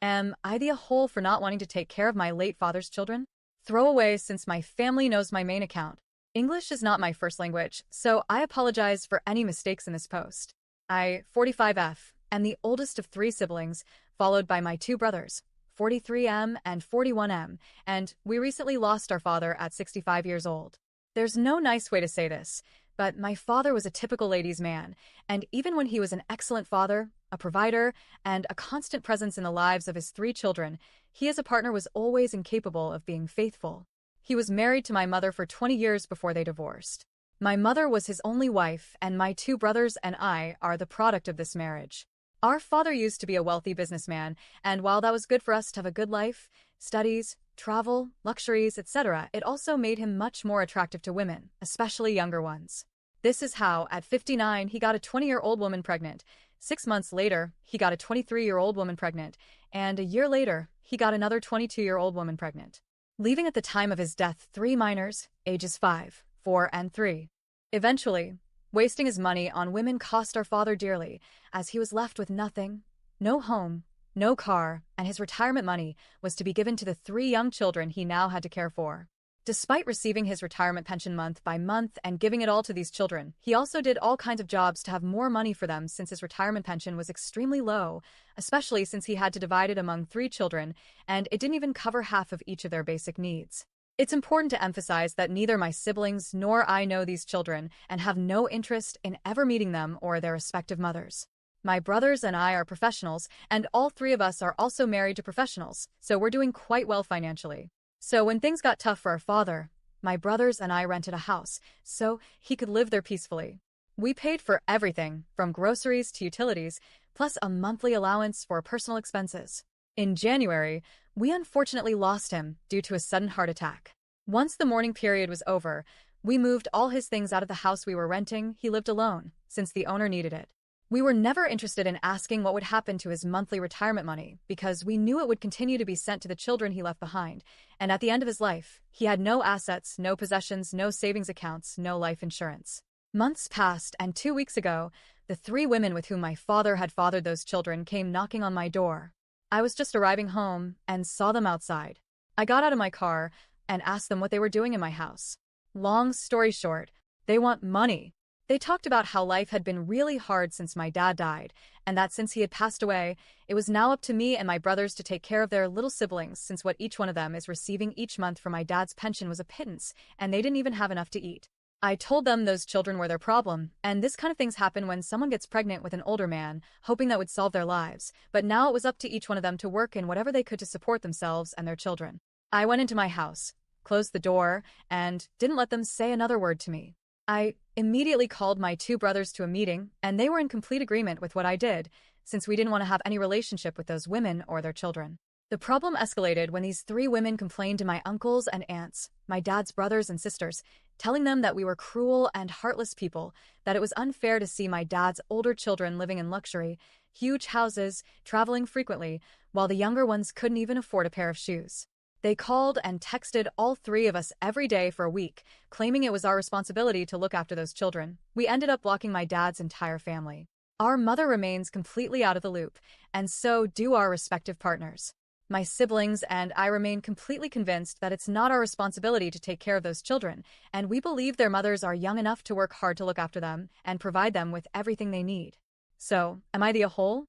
Am I the a-hole for not wanting to take care of my late father's children? Throw away since my family knows my main account. English is not my first language, so I apologize for any mistakes in this post. I, 45F, am the oldest of three siblings, followed by my two brothers, 43M and 41M, and we recently lost our father at 65 years old. There's no nice way to say this, but my father was a typical ladies' man, and even when he was an excellent father, a provider, and a constant presence in the lives of his three children, he as a partner was always incapable of being faithful. He was married to my mother for 20 years before they divorced. My mother was his only wife, and my two brothers and I are the product of this marriage. Our father used to be a wealthy businessman, and while that was good for us to have a good life, studies, travel, luxuries, etc., it also made him much more attractive to women, especially younger ones. This is how, at 59, he got a 20-year-old woman pregnant. 6 months later, he got a 23-year-old woman pregnant, and a year later, he got another 22-year-old woman pregnant, leaving at the time of his death 3 minors, ages 5, 4, and 3. Eventually, wasting his money on women cost our father dearly, as he was left with nothing, no home, no car, and his retirement money was to be given to the 3 young children he now had to care for. Despite receiving his retirement pension month by month and giving it all to these children, he also did all kinds of jobs to have more money for them since his retirement pension was extremely low, especially since he had to divide it among 3 children, and it didn't even cover half of each of their basic needs. It's important to emphasize that neither my siblings nor I know these children and have no interest in ever meeting them or their respective mothers. My brothers and I are professionals, and all 3 of us are also married to professionals, so we're doing quite well financially. So when things got tough for our father, my brothers and I rented a house so he could live there peacefully. We paid for everything, from groceries to utilities, plus a monthly allowance for personal expenses. In January, we unfortunately lost him due to a sudden heart attack. Once the mourning period was over, we moved all his things out of the house we were renting. He lived alone, since the owner needed it. We were never interested in asking what would happen to his monthly retirement money because we knew it would continue to be sent to the children he left behind, and at the end of his life, he had no assets, no possessions, no savings accounts, no life insurance. Months passed, and 2 weeks ago, the 3 women with whom my father had fathered those children came knocking on my door. I was just arriving home and saw them outside. I got out of my car and asked them what they were doing in my house. Long story short, they want money. They talked about how life had been really hard since my dad died, and that since he had passed away, it was now up to me and my brothers to take care of their little siblings since what each one of them is receiving each month from my dad's pension was a pittance, and they didn't even have enough to eat. I told them those children were their problem, and this kind of things happen when someone gets pregnant with an older man, hoping that would solve their lives, but now it was up to each one of them to work in whatever they could to support themselves and their children. I went into my house, closed the door, and didn't let them say another word to me. I immediately called my 2 brothers to a meeting, and they were in complete agreement with what I did, since we didn't want to have any relationship with those women or their children. The problem escalated when these 3 women complained to my uncles and aunts, my dad's brothers and sisters, telling them that we were cruel and heartless people, that it was unfair to see my dad's older children living in luxury, huge houses, traveling frequently, while the younger ones couldn't even afford a pair of shoes. They called and texted all 3 of us every day for a week, claiming it was our responsibility to look after those children. We ended up blocking my dad's entire family. Our mother remains completely out of the loop, and so do our respective partners. My siblings and I remain completely convinced that it's not our responsibility to take care of those children, and we believe their mothers are young enough to work hard to look after them and provide them with everything they need. So, am I the a-hole?